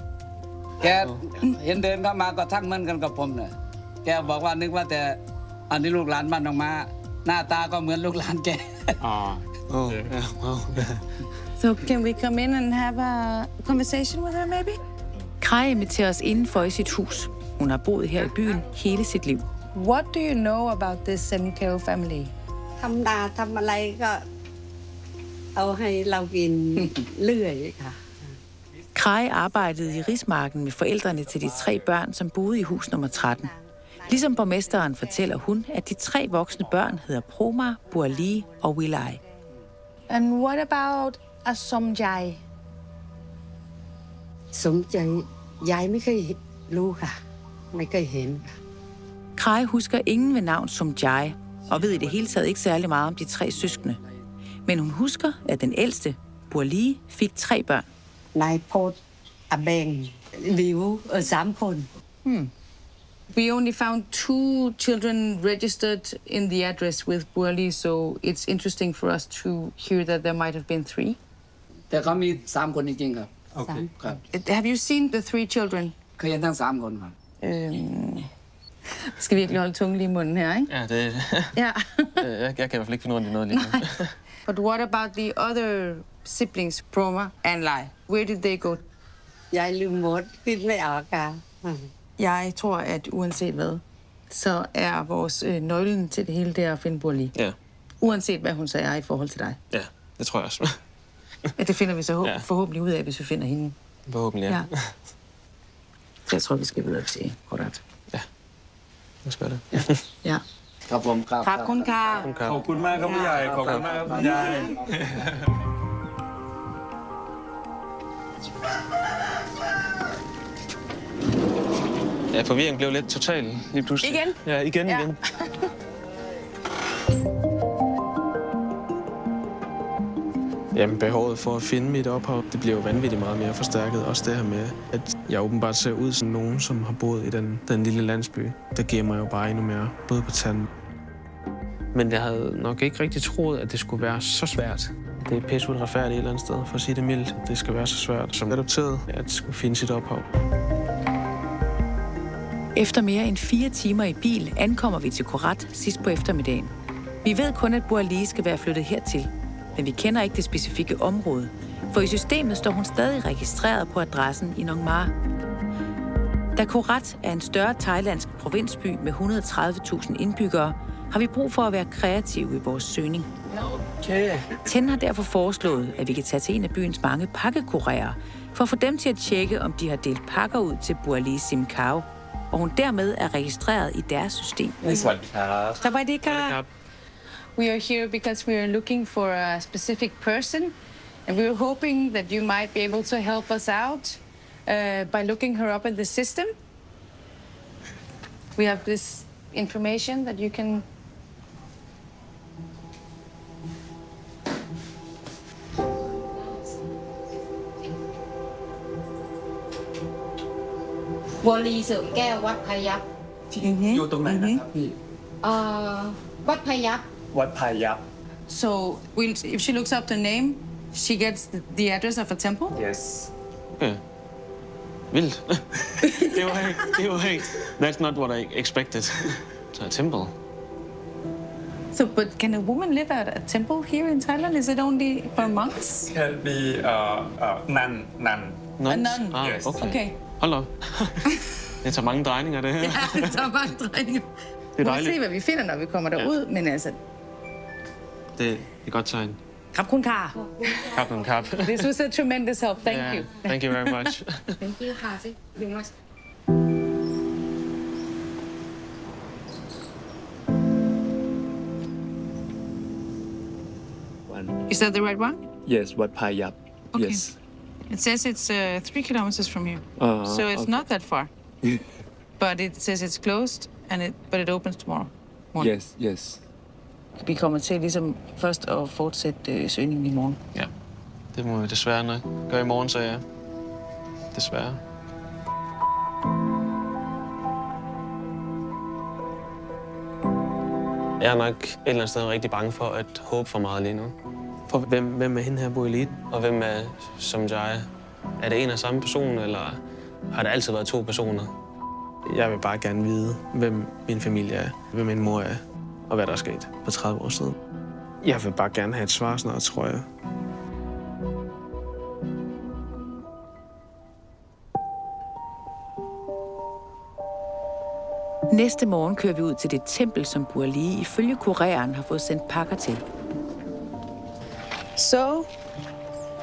So can we come in and have a conversation with her, maybe? Krai inviterer os indenfor i sit hus. Hun har boet her i byen hele sit liv. What do you know about this Simkau family? Krai arbejdede i Rismarken med forældrene til de 3 børn, som boede i hus nummer 13. Ligesom borgmesteren fortæller hun, at de 3 voksne børn hedder Promar, Burali og Wilai. And what about a Somjai? Krai husker ingen ved navn Somjai, og ved i det hele taget ikke særlig meget om de 3 søskende. Men hun husker, at den ældste, Burali, fik 3 børn. We only found 2 children registered in the address with Burali, so it's interesting for us to hear that there might have been 3. Okay. Have you seen the 3 children? Skal virkelig holde tungen lige i munden her, ikke? Ja, det ja. Jeg kan i hvert fald ikke finde ud af noget lige nu. But what about the other siblings, Proma and Lai? Where did they go? Jeg tror, at uanset hvad, så er vores nøglen til det hele, det er at finde Burali. Ja. Uanset hvad hun siger i forhold til dig. Ja, det tror jeg også. Ja, det finder vi så forhåbentlig ud af, hvis vi finder hende. Forhåbentlig, ja. Så jeg tror, vi skal videre og se Korat. Ja, lad os gøre det. Ja. Tak kun, Kar. Takคุณมากครับผู้ใหญ่ขอบคุณมากครับคุณยาย Ja, forvirringen blev lidt total lige pludselig. Igen? Ja, igen. Jamen, behovet for at finde mit ophav, det bliver jo vanvittigt meget mere forstærket. Også det her med, at jeg åbenbart ser ud som nogen, som har boet i den lille landsby. Der giver mig jo bare endnu mere blod på tanden. Men jeg havde nok ikke rigtig troet, at det skulle være så svært. Det er pisse uretfærdigt et eller andet sted, for at sige det mildt. Det skal være så svært som adopteret at skulle finde sit ophav. Efter mere end 4 timer i bil ankommer vi til Korat sidst på eftermiddagen. Vi ved kun, at Burali skal være flyttet hertil, men vi kender ikke det specifikke område, for i systemet står hun stadig registreret på adressen i Nong Mar. Da Korat er en større thailandsk provinsby med 130.000 indbyggere, har vi brug for at være kreative i vores søgning. Okay. Tenne har derfor foreslået, at vi kan tage til en af byens mange pakkekurierer, for at få dem til at tjekke, om de har delt pakker ud til Burli Simkao, og hun dermed er registreret i deres system. Sawadika. We are here because we are looking for a specific person, and we were hoping that you might be able to help us out by looking her up in the system. We have this information that you can... Burli Simkao วัดพายัพ อยู่ตรงไหนนะครับพี่ วัดพายัพ วัดพายัพ So if she looks up the name, she gets the address of a temple? Yes. Okay. Vildt. det var ikke. That's not what I expected. So a temple. So, but can a woman live at a temple here in Thailand? Is it only for monks? Can be nun. A nun? Yes. Okay. Hold op. Det tager mange drejninger, det her. Ja, det tager mange drejninger. Det er dejligt. Vi må se, hvad vi finder, når vi kommer derud, men altså... Det er et godt tegn. Kapkun Kar. Kapkun Kap. This was a tremendous help. Thank you. Thank you very much. Thank you ค่ะสิดูมา Is that the right one? Yes, Wat Phayap. Okay. Yes. It says it's 3 kilometers from here. So it's not that far. But it says it's closed, but it opens tomorrow morning. Yes. Vi kommer til ligesom først at fortsætte søgningen i morgen. Ja, det må vi desværre nok gøre i morgen, så ja. Desværre. Jeg er nok et eller andet sted rigtig bange for at håbe for meget lige nu. For hvem er hende her Burli? Og hvem er Somjaya? Er det en og samme person, eller har det altid været 2 personer? Jeg vil bare gerne vide, hvem min familie er, hvem min mor er, og hvad der er sket for 30 år siden. Jeg vil bare gerne have et svar snart, tror jeg. Næste morgen kører vi ud til det tempel, som Burli ifølge kureren har fået sendt pakker til. So,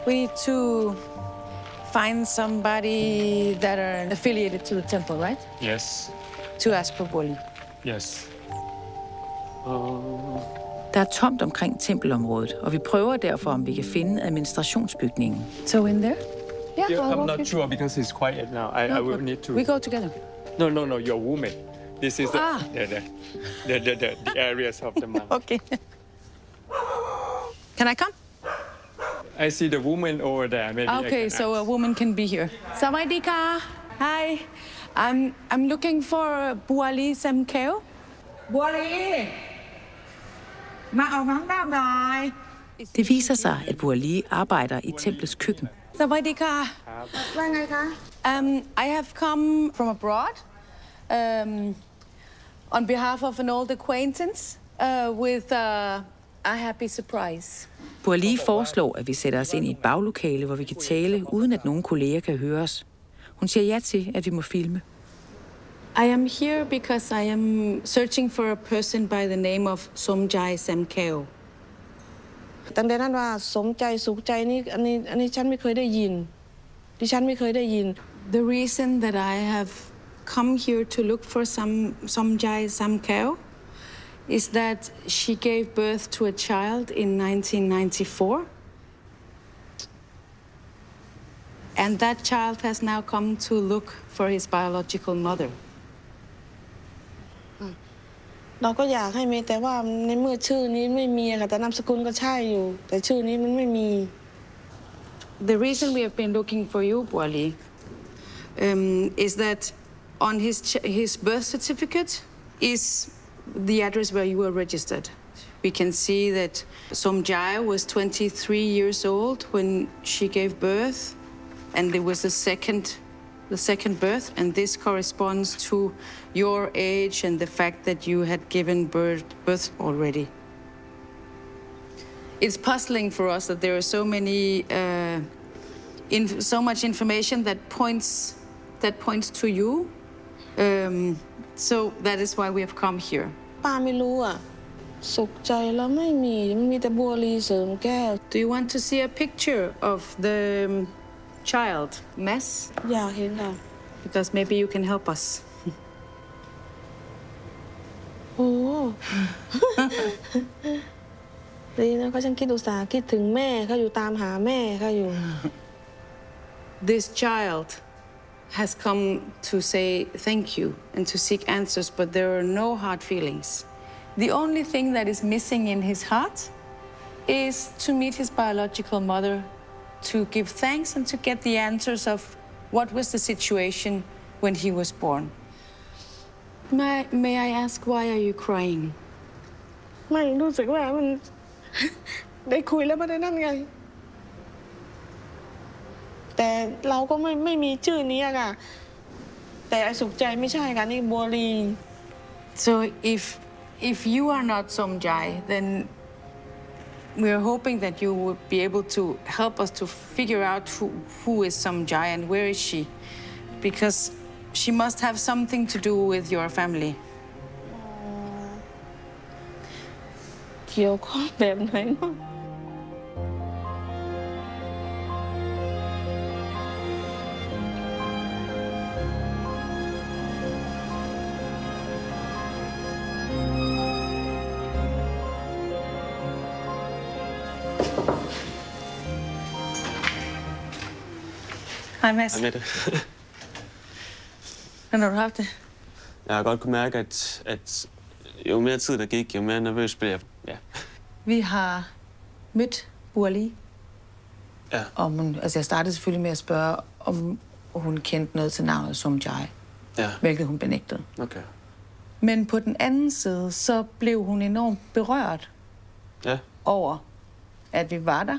we need to find somebody that are affiliated to the temple, right? Yes. To ask for Burli. Yes. Der er tomt omkring tempelområdet, og vi prøver derfor, om vi kan finde administrationsbygningen. So in there? Yeah, I'm not sure because it's quiet now. I will need to... We go together. No, your woman. This is the areas of the monk. Okay. Can I come? I see the woman over there. Maybe Okay, so a woman can be here. Sawadika. Hi. I'm looking for Burli Simkao. Burli. Det viser sig, at Burli arbejder i templets køkken. Sawadika. I have come from abroad on behalf of an old acquaintance with a happy surprise. Burli foreslår, at vi sætter os ind i et baglokale, hvor vi kan tale, uden at nogen kolleger kan høre os. Hun siger ja til, at vi må filme. I am here because I am searching for a person by the name of Somjaya Simkao. ตั้งแต่นั้นว่าสมใจสุขใจนี่อันนี้ฉันไม่เคยได้ยินดิฉันไม่เคยได้ยิน The reason that I have come here to look for Somjaya Simkao is that she gave birth to a child in 1994. And that child has now come to look for his biological mother. เราก็อยากให้มีแต่ว่าในเมื่อชื่อนี้ไม่มีค่ะแต่นามสกุลก็ใช่อยู่แต่ชื่อนี้มันไม่มี The reason we have been looking for you, Burli, is that on his birth certificate is the address where you were registered. We can see that Somjaya was 23 years old when she gave birth, and there was the second birth, and this corresponds to your age and the fact that you had given birth already. It's puzzling for us that there are so many, so much information that points to you. So that is why we have come here. ป้าไม่รู้อ่ะสุขใจแล้วไม่มีมันมีแต่บัวลีเสริมแก้ว Do you want to see a picture of the child, Mads? Yeah, he know. Because maybe you can help us. โอ้ดีนะเขาฉันคิดอุตส่าห์คิดถึงแม่เขาอยู่ตามหาแม่เขาอยู่ This child has come to say thank you and to seek answers, but there are no hard feelings. The only thing that is missing in his heart is to meet his biological mother, to give thanks and to get the answers of what was the situation when he was born. May I ask, why are you crying? ไม่รู้สึกว่ามัน ได้คุยแล้วไม่ได้นั่นไงแต่เราก็ไม่มีชื่อนี้อะค่ะแต่สุขใจไม่ใช่ค่ะนี่บัวลี So if you are not Somjai, then we're hoping that you would be able to help us to figure out who is Somjai and where is she, because she must have something to do with your family. เกี่ยวข้องแบบไหนเนาะHej Mads. Hej Mette. Hvordan har du haft det? Jeg har godt kunne mærke, at jo mere tid der gik, jo mere nervøs blev jeg. Ja. Vi har mødt Burli. Ja. Jeg startede selvfølgelig med at spørge, om hun kendte noget til navnet Somjai. Ja. Hvilket hun benægtede. Okay. Men på den anden side, så blev hun enormt berørt over, at vi var der.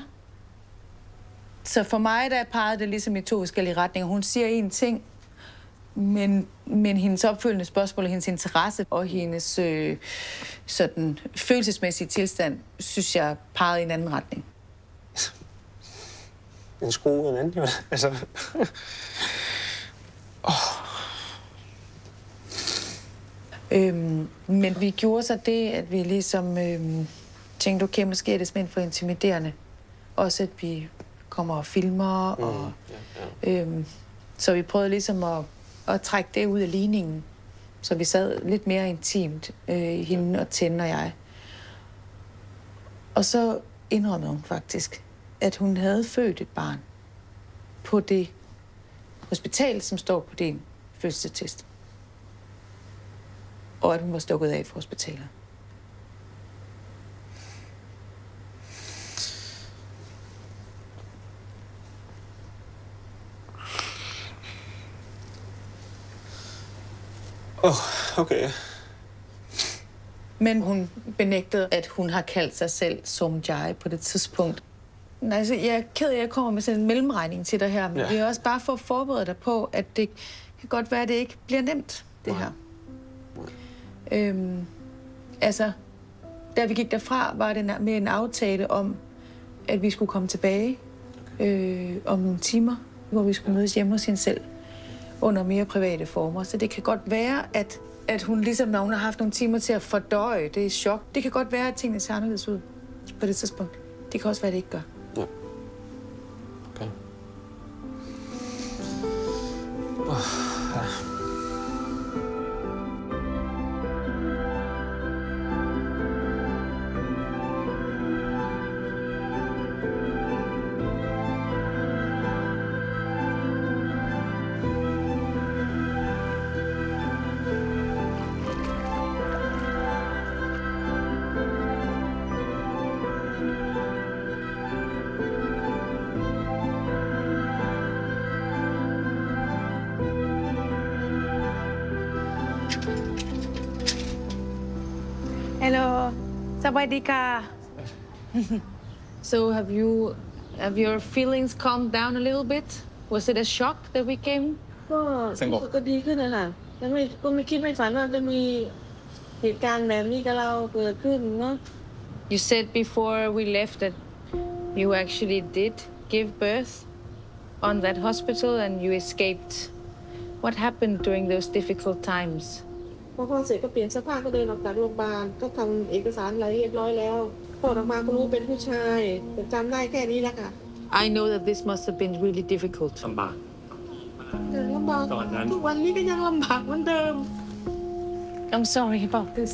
Så for mig, der pegede det ligesom i to forskellige retninger. Hun siger en ting, men hendes opfølgende spørgsmål, hendes interesse og hendes sådan følelsesmæssige tilstand, synes jeg pegede i en anden retning. En skrue en anden, jo. Altså. Men vi gjorde så det, at vi ligesom tænkte, okay, måske er det simpelthen for intimiderende. Også at vi kommer og filmer, og så vi prøvede ligesom at trække det ud af ligningen. Så vi sad lidt mere intimt, hende og Tenne og jeg. Og så indrømmede hun faktisk, at hun havde født et barn på det hospital, som står på din fødselsattest. Og at hun var stukket af fra hospitalet. Okay. Men hun benægtede, at hun har kaldt sig selv Somjai på det tidspunkt. Altså, jeg er ked af, at jeg kommer med sådan en mellemregning til dig her, men vi er også bare for at forberede dig på, at det kan godt være, at det ikke bliver nemt, det her. Altså, da vi gik derfra, var det med en aftale om, at vi skulle komme tilbage om nogle timer, hvor vi skulle mødes hjemme hos hende selv under mere private former. Så det kan godt være, at hun ligesom, når hun har haft nogle timer til at fordøje det chok, det kan godt være, at tingene ser anderledes ud på det tidspunkt. Det kan også være, at det ikke gør. Ja. Okay. Hello, Sawadika. So have your feelings calmed down a little bit? Was it a shock that we came? ก็ดีขึ้นนะค่ะแล้วก็ไม่คิดไม่ฝันว่าจะมีเหตุการณ์แบบนี้กับเราเกิดขึ้นเนาะ You said before we left that you actually did give birth on that hospital and you escaped. What happened during those difficult times? พอคลอดเสร็จก็เปลี่ยนเสื้อผ้าก็เดินออกจากโรงพยาบาลก็ทำเอกสารอะไรเรียบร้อยแล้วพอออกมาก็รู้เป็นผู้ชายแต่จำได้แค่นี้แหละค่ะ I know that this must have been really difficult. ลำบาก ลำบากทุกวันนี้ก็ยังลำบากเหมือนเดิม I'm sorry about this.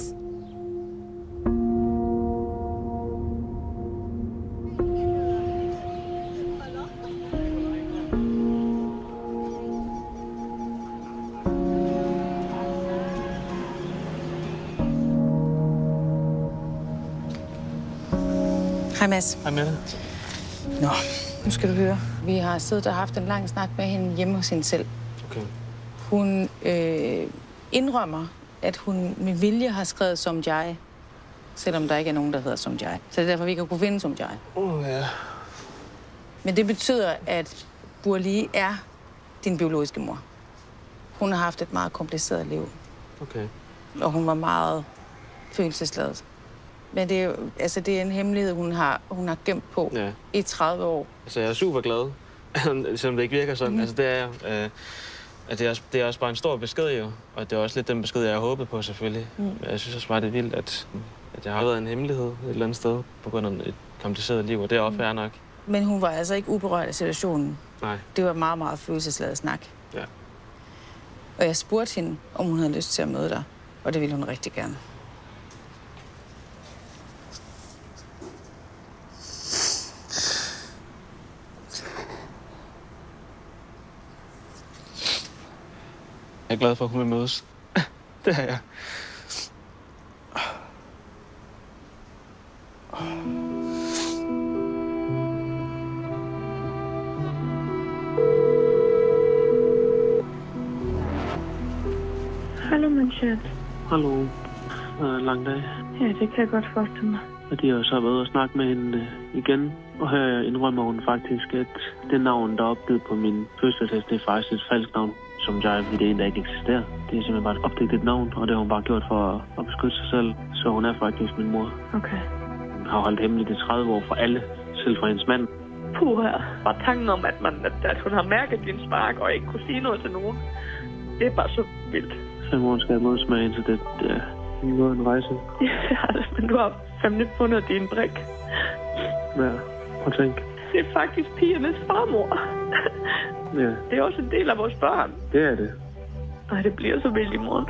Hej Mads. Hej Mette. Nå, nu skal du høre. Vi har siddet og haft en lang snak med hende hjemme hos hende selv. Okay. Hun indrømmer, at hun med vilje har skrevet Somjai, selvom der ikke er nogen, der hedder Somjai. Så det er derfor, vi ikke kunne finde Somjai. Ja. Men det betyder, at Burli er din biologiske mor. Hun har haft et meget kompliceret liv. Okay. Og hun var meget følelsesladet. Men det er jo, altså det er en hemmelighed, hun har gemt på i 30 år. Altså jeg er super glad, selvom det ikke virker sådan. Altså det er at det er også bare en stor besked jo, og det er også lidt den besked, jeg har håbet på selvfølgelig. Men jeg synes også bare, det er vildt, at jeg har været en hemmelighed et eller andet sted på grund af et kompliceret liv, og det er også fair nok. Men hun var altså ikke uberørt af situationen. Nej. Det var meget, meget følelsesladet snak. Ja. Og jeg spurgte hende, om hun havde lyst til at møde dig, og det ville hun rigtig gerne. Jeg er glad for, at hun vil mødes. Det er jeg. Hallo, min chat. Hallo. Lang dag. Ja, det kan jeg godt forestille mig. Og de har så været og snakket med hende igen. Og her indrømmer hun faktisk, at det navn, der er opgivet på min fødselsattest, det er faktisk et falsk navn. Somjai, fordi det er en, der ikke eksisterer. Det er simpelthen bare et opdigtet navn, og det har hun bare gjort for at beskytte sig selv. Så hun er faktisk min mor. Okay. Hun har holdt hemmeligt i 30 år for alle, selv for hendes mand. Puha. Bare tanken om, at hun har mærket din spark og ikke kunne sige noget til nogen. Det er bare så vildt. Så moren skal mødes med hende, så det er en rejse. Ja, men du har fandme fundet din brik. Ja, prøv at tænke. Det er faktisk pigernes farmor. Ja. Det er også en del af vores børn. Det er det. Nej, det bliver så vildt i morgen.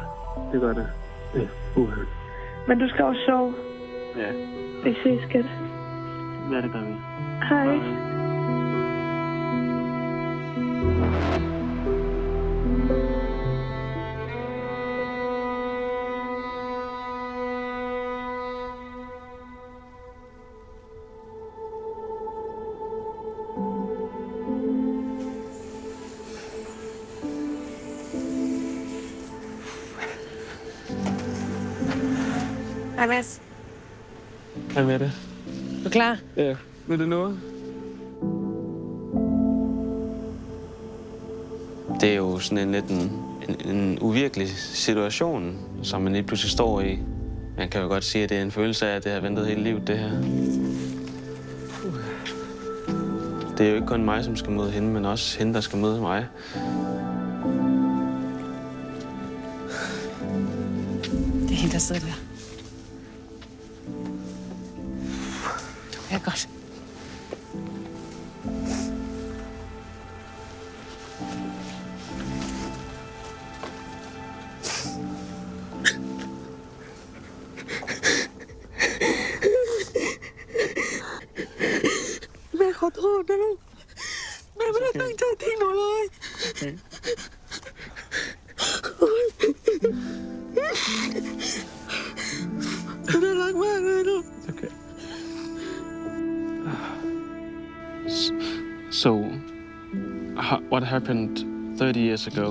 Det gør det. Ja, Men du skal også sove. Ja. Vi ses, skat. Ja, det gør vi. Hej. Hej Mads. Hej Mette. Du er klar? Ja. Vil du noget? Det er jo sådan lidt en uvirkelig situation, som man lige pludselig står i. Man kan jo godt sige, at det er en følelse af, at det har ventet hele livet, det her. Det er jo ikke kun mig, som skal møde hende, men også hende, der skal møde mig. Det er hende, der sidder der. Det er godt.แม่ขอโทษนะลูกแม่ไม่ได้ตั้งใจทิ้งหนูเลยหนูน่ารักมากเลยลูก So, what happened 30 years ago?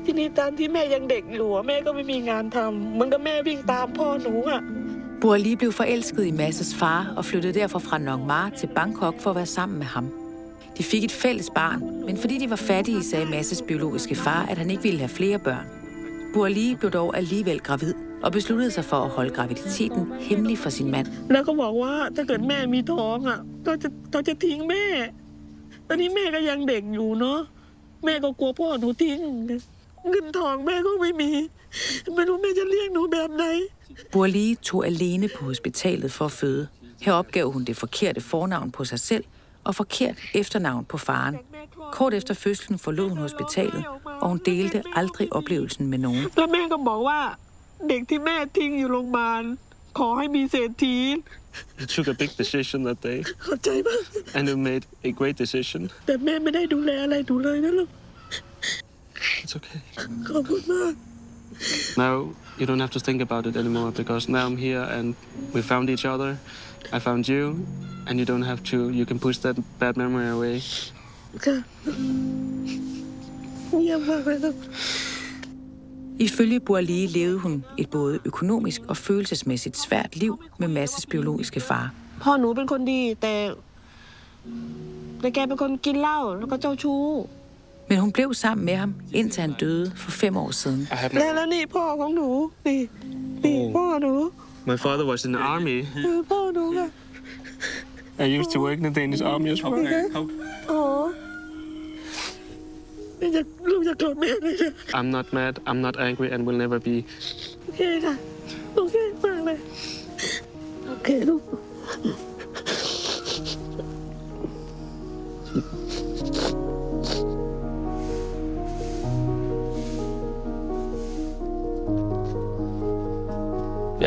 ทีนี้ตอนที่แม่ยังเด็กอยู่แม่ก็ไม่มีงานทำเหมือนกับแม่วิ่งตามพ่อหนูอ่ะ Burli blev forelsket i Mads' far og flyttede derfor fra Nong Ma til Bangkok for at være sammen med ham. De fik et fælles barn, men fordi de var fattige, sagde Mads' biologiske far, at han ikke ville have flere børn. Burli blev dog alligevel gravid og besluttede sig for at holde graviditeten hemmelig for sin mand. แล้วก็บอกว่าถ้าเกิดแม่มีท้องอ่ะก็จะทิ้งแม่ตอนนี้แม่ก็ยังเด็กอยู่เนาะแม่ก็กลัวพ่อหนูทิ้งเงินทองแม่ก็ไม่มีไม่รู้แม่จะเลี้ยงหนูแบบไหน Burli tog alene på hospitalet for at føde. Her opgav hun det forkerte fornavn på sig selv og forkert efternavn på faren. Kort efter fødslen forlod hun hospitalet, og hun delte aldrig oplevelsen med nogen. แล้วแม่ก็บอกว่าเด็กที่แม่ทิ้งอยู่โรงพยาบาลขอให้มีเศรษฐี You took a big decision that day. เข้าใจป่ะ And you made a great decision. แต่แม่ไม่ได้ดูแลอะไรหนูเลยนะลูก It's okay. ขอบคุณมาก Now you don't have to think about it anymore because now I'm here and we found each other. I found you, and you don't have to. You can push that bad memory away. ค่ะเยี่ยมมากเลยลูก Ifølge Boerlige levede hun et både økonomisk og følelsesmæssigt svært liv med Mads' biologiske far. พ่อหนูเป็นคนดีแต่แกเป็นคนกินเหล้าแล้วก็เจ้าชู้ Men hun blev sammen med ham, indtil han døde for 5 år siden. แล้วนี่พ่อของหนูนี่พ่อหนู My father was in the army. พ่อหนูค่ะ I used to work in the Danish army as well. อ๋อลูกจะโกรธแม่เลยค่ะ I'm not mad. I'm not angry, and will never be. โอเคค่ะโอเคมากเลยโอเคลูก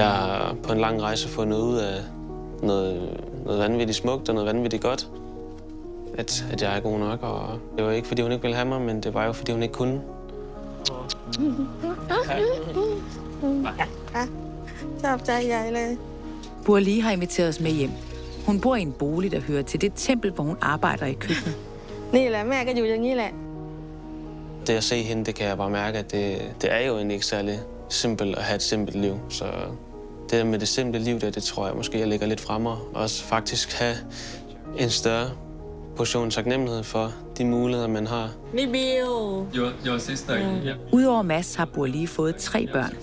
Jeg har på en lang rejse fundet ud af noget vanvittigt smukt og noget vanvittigt godt. At jeg er god nok, og det var ikke, fordi hun ikke ville have mig, men det var jo, fordi hun ikke kunne. ชอบใจใหญ่เลย Boerlige har inviteret os med hjem. Hun bor i en bolig, der hører til det tempel, hvor hun arbejder i køkkenet. นี่แหละแม่ก็อยู่อย่างนี้แหละ Det at se hende, det kan jeg bare mærke, at det er jo egentlig ikke særlig simpelt at have et simpelt liv. Så det der med det simple liv, det tror jeg måske, jeg ligger lidt fremme. Og også faktisk have en større portion taknemmelighed for de muligheder, man har. Your sister. Yeah. Udover Mads har Boerlige fået 3 børn.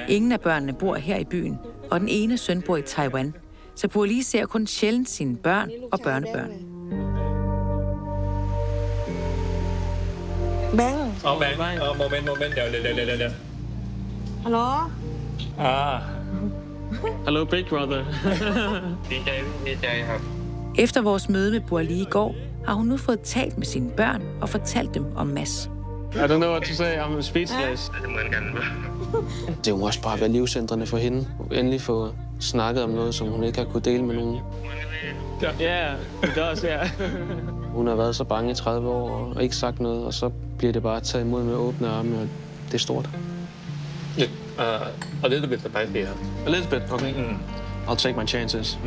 Ingen af børnene bor her i byen, og den ene søn bor i Taiwan. Så Boerlige ser kun sjældent sine børn og børnebørn. แบงค์ แบงค์โมเมนต์เดี๋ยว ฮัลโหล Hello, big brother. ดีใจครับ Efter vores møde med Boerlige i går, har hun nu fået talt med sine børn og fortalt dem om Mads. I don't know what to say. I'm speechless. Det må også bare være livscentrene for hende. Endelig få snakket om noget, som hun ikke har kunnet dele med nogen. Ja, det does, ja. Hun har været så bange i 30 år og ikke sagt noget, og så bliver det bare taget imod med åbne arme, og det er stort. A little bit spicy. A little bit, okay. I'll take my chances.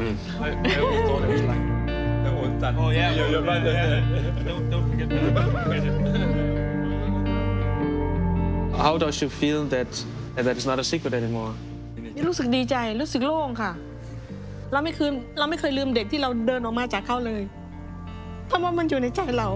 Oh yeah, you're right. Don't forget that. How does you feel that it's not a secret anymore? รู้สึกดีใจรู้สึกโล่งค่ะเราไม่เคยลืมเด็กที่เราเดินออกมาจากเขาเลยเพราะว่ามันอยู่ในใจเรา